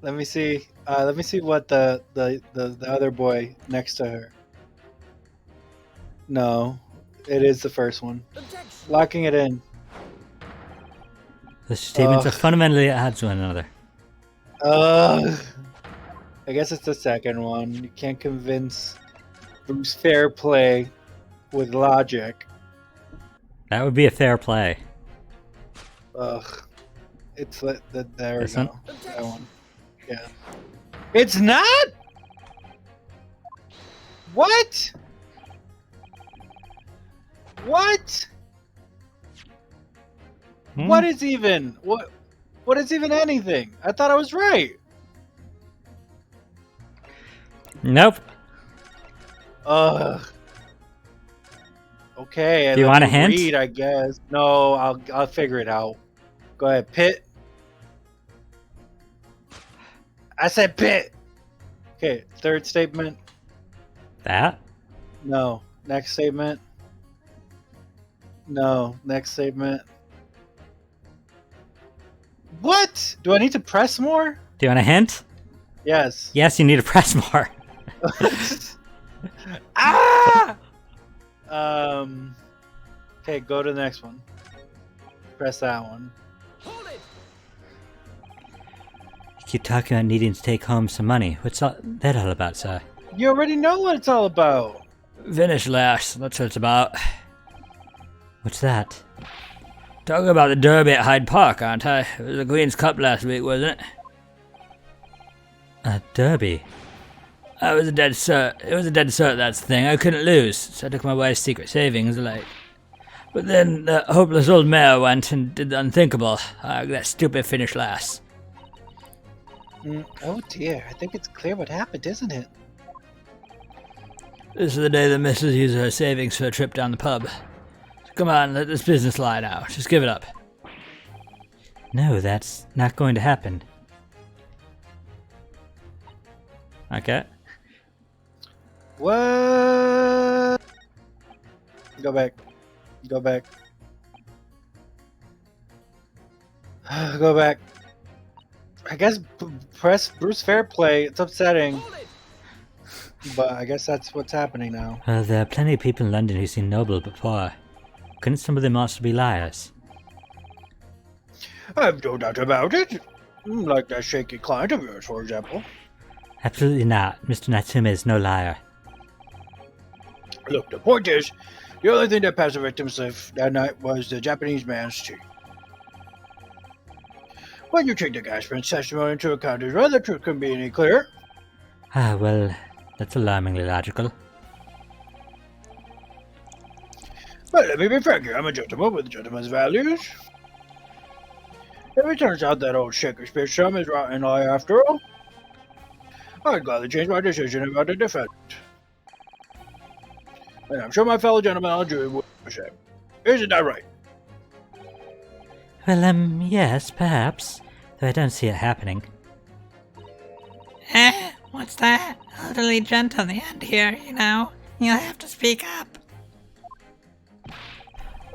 S6: Let me see. Let me see what the other boy next to her. No, it is the first one. Locking it in.
S2: The statements are fundamentally at odds with one another.
S6: I guess it's the second one. You can't convince Bruce Fairplay with logic.
S2: That would be a fair play.
S6: Ugh. It's there we
S2: This one?
S6: go. That one. Yeah. It's not? What? What?
S2: Hmm?
S6: What is even what is even anything? I thought I was right.
S2: Nope.
S6: Ugh. Okay.
S2: Do you
S6: let
S2: want a
S6: me
S2: hint?
S6: read, I guess. No, I'll figure it out. Go ahead, Pitt. I said Pitt. Okay, third statement.
S2: That?
S6: No. Next statement. No. Next statement. What? Do I need to press more?
S2: Do you want a hint?
S6: Yes.
S2: Yes, you need to press more.
S6: Ah! Okay, go to the next one. Press that one.
S7: Hold it!
S2: You keep talking about needing to take home some money. What's that all about, sir?
S6: You already know what it's all about.
S1: Finish last. That's what it's about.
S2: What's that?
S1: Talking about the Derby at Hyde Park, aren't I? It was the Queen's Cup last week, wasn't it?
S2: Derby.
S1: I was a dead cert. It was a dead cert, that's the thing. I couldn't lose, so I took my wife's secret savings, like. But then the hopeless old mare went and did the unthinkable. That stupid finish last.
S6: Oh dear, I think it's clear what happened, isn't it?
S1: This is the day the missus used her savings for a trip down the pub. So come on, let this business lie now. Just give it up.
S2: No, that's not going to happen. Okay.
S6: What? Go back. Go back. Go back. I guess press Bruce Fairplay. It's upsetting.
S7: Hold it!
S6: But I guess that's what's happening now.
S2: Well, there are plenty of people in London who've seen Noble before. Couldn't some of them also be liars?
S5: I've no doubt about it. Like that shaky client of yours, for example.
S2: Absolutely not. Mr. Natsume is no liar.
S5: Look, the point is, the only thing that passed the victim safe that night was the Japanese man's tea. When you take the guy's testimony into account, is rather truth couldn't be any clearer.
S2: Ah, well, that's alarmingly logical.
S5: Well, let me be frank here. I'm a gentleman with a gentleman's values. If it turns out that old Shakespeare chum is rotten lie after all, I'd gladly change my decision about the defendant. And I'm sure my fellow gentlemen on jury would be the same. Isn't that right?
S2: Well, yes, perhaps. Though I don't see it happening.
S4: What's that? Elderly gent on the end here, you know. You'll have to speak up.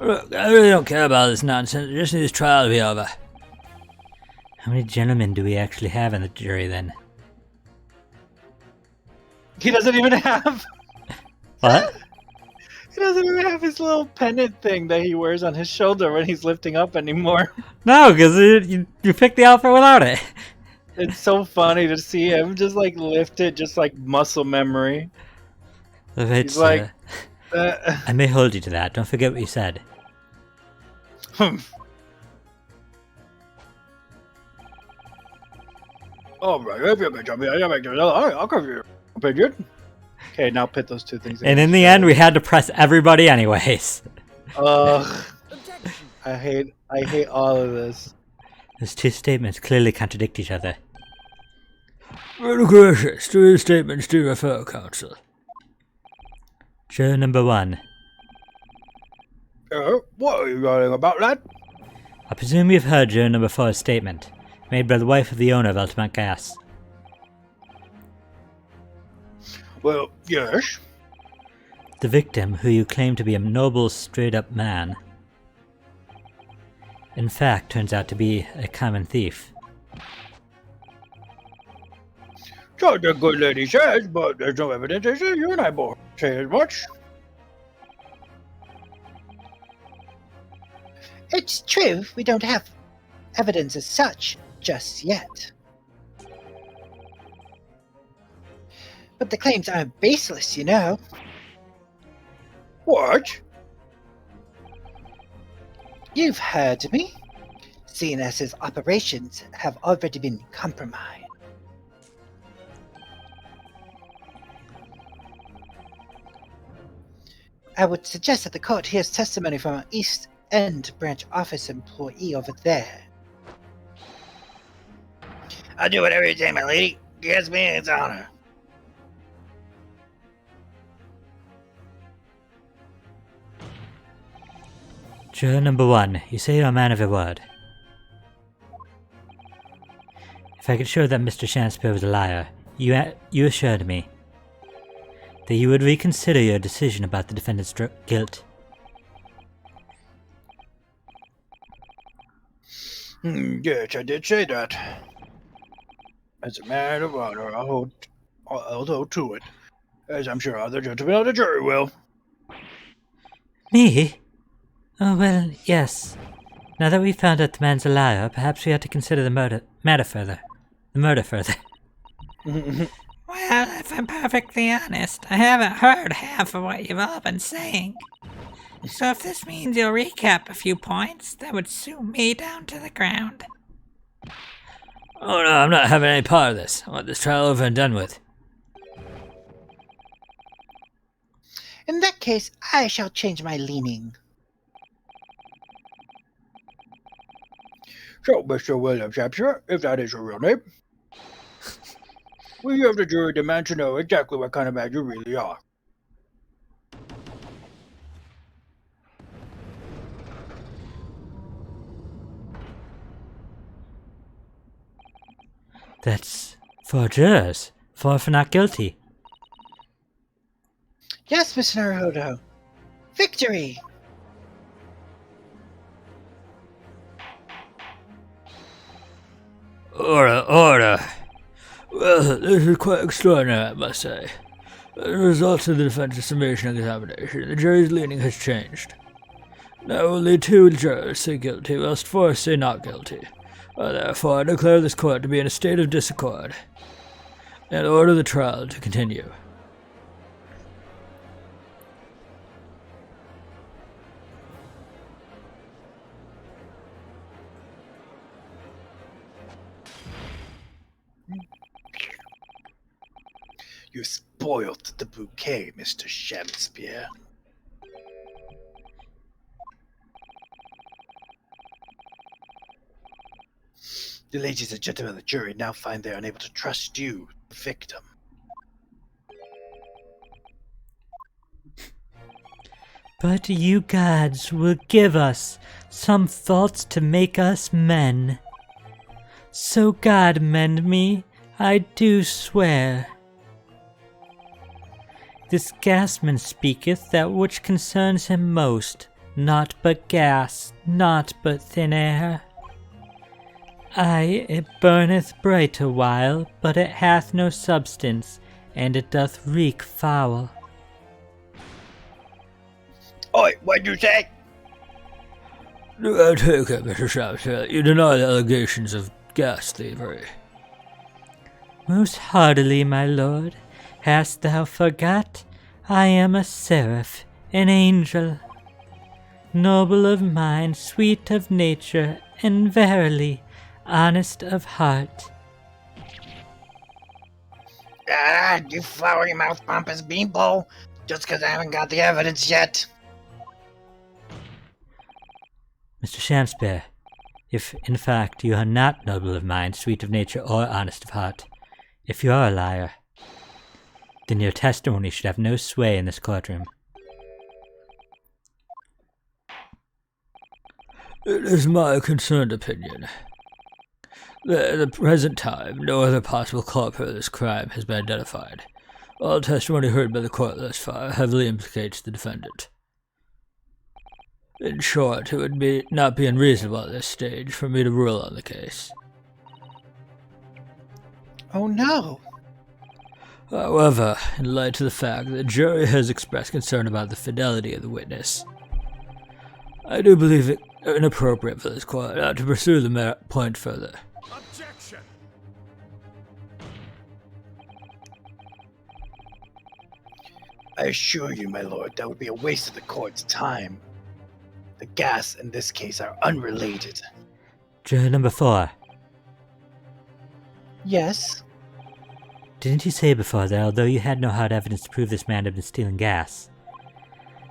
S1: Look, I really don't care about this nonsense. I just need this trial to be over.
S2: How many gentlemen do we actually have in the jury, then?
S6: He doesn't even have.
S2: What?
S6: He doesn't even have his little pennant thing that he wears on his shoulder when he's lifting up anymore.
S2: No, because you picked the outfit without it.
S6: It's so funny to see him just like lift it, just like muscle memory.
S2: It's,
S6: He's like, uh,
S2: I may hold you to that. Don't forget what you said.
S5: All right, if you can tell me, I'll give you your opinion.
S6: okay, now pit those two things.
S2: And in the end, we had to press everybody anyways.
S6: Ugh,
S7: Objection!
S6: I hate all of this.
S2: Those two statements clearly contradict each other.
S1: Very gracious. To your statements to refer, counsel.
S2: Juror number 1.
S5: What are you yelling about, lad?
S2: I presume you've heard juror number 4's statement, made by the wife of the owner of Ultimate Gas.
S5: Well, yes.
S2: The victim, who you claim to be a noble, straight-up man, in fact turns out to be a common thief.
S5: So the good lady says, but there's no evidence. They say you and I both say as much.
S6: It's true, we don't have evidence as such just yet. But the claims aren't baseless, you know.
S5: What?
S6: You've heard me. CNS's operations have already been compromised. I would suggest that the court hears testimony from an East End branch office employee over there.
S5: I'll do whatever you say, my lady. Gives me its honor.
S2: Juror number 1, you say you're a man of your word. If I could show that Mr. Shakespeare was a liar, you assured me that you would reconsider your decision about the defendant's guilt.
S5: Yes, I did say that. As a man of honor, I'll hold to it, as I'm sure other gentlemen of the jury will.
S2: Me? Oh, well, yes. Now that we've found out the man's a liar, perhaps we ought to consider the matter further.
S4: Well, if I'm perfectly honest, I haven't heard half of what you've all been saying. So if this means you'll recap a few points, that would sue me down to the ground.
S1: Oh no, I'm not having any part of this. I want this trial over and done with.
S6: In that case, I shall change my leaning.
S5: So, Mr. William Shakespeare, if that is your real name, we of the jury demand to know exactly what kind of man you really are.
S2: That's 4 jurors. 4 for not guilty.
S6: Yes, Mr. Naruhodo. Victory!
S1: Order. Well, this is quite extraordinary, I must say. As a result of the defense's summation examination, the jury's leaning has changed. Now only 2 jurors say guilty, whilst 4 say not guilty. Therefore, I declare this court to be in a state of disaccord, and order the trial to continue.
S5: You spoilt the bouquet, Mr. Shakespeare. The ladies and gentlemen of the jury now find they are unable to trust you, the victim.
S2: But you gods will give us some faults to make us men. So God mend me, I do swear. This gasman speaketh that which concerns him most, naught but gas, naught but thin air. Aye, it burneth bright a while, but it hath no substance, and it doth reek foul.
S5: Oi, what'd you say?
S1: Do I take it, Mr. Shakespeare, you deny the allegations of gas thievery?
S2: Most heartily, my lord. Hast thou forgot? I am a seraph, an angel, noble of mind, sweet of nature, and verily, honest of heart.
S5: Ah, you flowery mouth pompous beanpole, just 'cause I haven't got the evidence yet.
S2: Mr. Shakespeare, if in fact you are not noble of mind, sweet of nature, or honest of heart, if you are a liar, then your testimony should have no sway in this courtroom.
S1: It is my concerned opinion that at the present time no other possible culprit of this crime has been identified. All testimony heard by the court thus far heavily implicates the defendant. In short, it would not be unreasonable at this stage for me to rule on the case.
S6: Oh no!
S1: However, in light of the fact that the jury has expressed concern about the fidelity of the witness, I do believe it inappropriate for this court not to pursue the point further.
S7: Objection!
S5: I assure you, my lord, that would be a waste of the court's time. The gas in this case are unrelated.
S2: Juror number 4.
S6: Yes.
S2: Didn't you say before that although you had no hard evidence to prove this man had been stealing gas,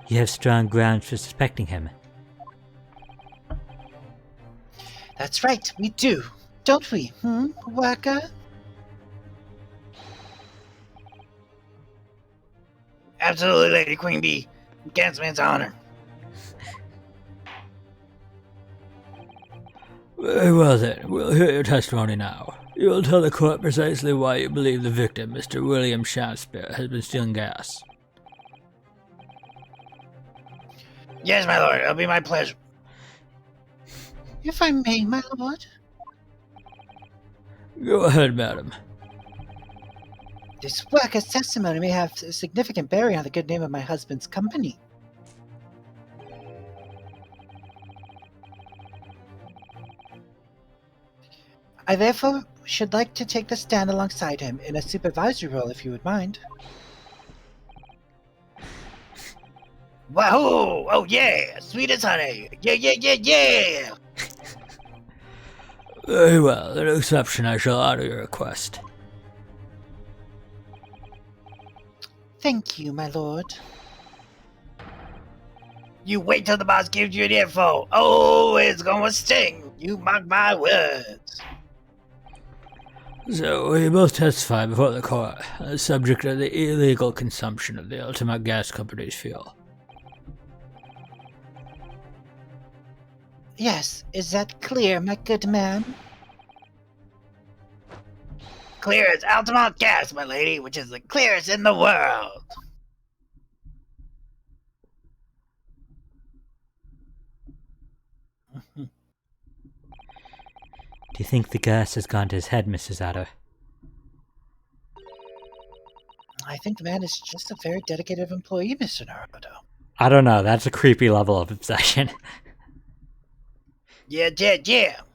S2: you have strong grounds for suspecting him?
S6: That's right, we do. Don't we, worker?
S5: Absolutely, Lady Queen Bee. Gansman's honor.
S1: Very well then, we'll hear your testimony now. You will tell the court precisely why you believe the victim, Mr. William Shakespeare, has been stealing gas.
S5: Yes, my lord, it'll be my pleasure.
S6: If I may, my lord.
S1: Go ahead, madam.
S6: This worker's testimony may have a significant bearing on the good name of my husband's company. I therefore should like to take the stand alongside him in a supervisory role, if you would mind.
S5: Wahoo! Oh yeah! Sweet as honey! Yeah!
S1: Very well, in exception I shall honor your request.
S6: Thank you, my lord.
S5: You wait till the boss gives you the info. Oh, it's gonna sting. You mark my words.
S1: So, we both testify before the court, on the subject of the illegal consumption of the Ultimate Gas Company's fuel.
S6: Yes, is that clear, my good man?
S5: Clear as Altamont gas, my lady, which is the clearest in the world.
S2: Do you think the gas has gone to his head, Mrs. Otter?
S6: I think the man is just a very dedicated employee, Mr. Naruto.
S2: I don't know, that's a creepy level of obsession.
S5: Yeah.